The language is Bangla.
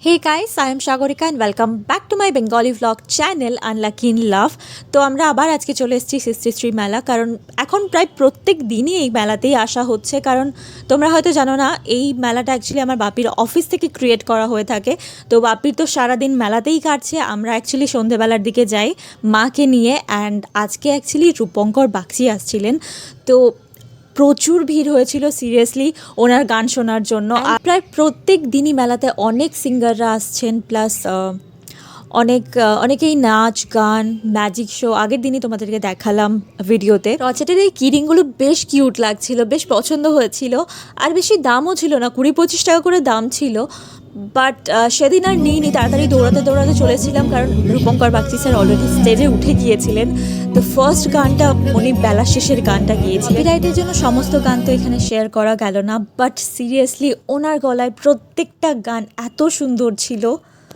Hey guys, I am Shagorika and welcome back to my Bengali vlog channel Unlucky in Love। তো আমরা আবার আজকে চলে এসেছি সৃষ্টিশ্রী মেলা, কারণ এখন প্রায় প্রত্যেক দিনই এই মেলাতেই আসা হচ্ছে। কারণ তোমরা হয়তো জানো না, এই মেলাটা অ্যাকচুয়ালি আমার বাপির অফিস থেকে ক্রিয়েট করা হয়ে থাকে। তো বাপির তো সারাদিন মেলাতেই কাটছে, আমরা অ্যাকচুয়ালি সন্ধেবেলার দিকে যাই মাকে নিয়ে। অ্যান্ড আজকে অ্যাকচুয়ালি রূপঙ্কর বাগচি আসছিলেন, তো প্রচুর ভিড় হয়েছিল সিরিয়াসলি ওনার গান শোনার জন্য। আর প্রায় প্রত্যেক দিনই মেলাতে অনেক সিঙ্গাররা আসছেন, প্লাস অনেকেই নাচ গান ম্যাজিক শো আগের দিনই তোমাদেরকে দেখালাম ভিডিওতে। রচেটের এই কিরিংগুলো বেশ কিউট লাগছিল, বেশ পছন্দ হয়েছিল। আর বেশি দামও ছিল না, 20-25 টাকা করে দাম ছিল। বাট সেদিন আর নিইনি, তাড়াতাড়ি দৌড়াতে দৌড়াতে চলেছিলাম, কারণ রূপঙ্কর বাগচি স্যার অলরেডি স্টেজে উঠে গিয়েছিলেন। তো ফার্স্ট গানটা উনি বেলা শেষের গানটা গিয়েছিলেন। কপিরাইটের জন্য সমস্ত গান তো এখানে শেয়ার করা গেল না, বাট সিরিয়াসলি ওনার গলায় প্রত্যেকটা গান এত সুন্দর ছিল।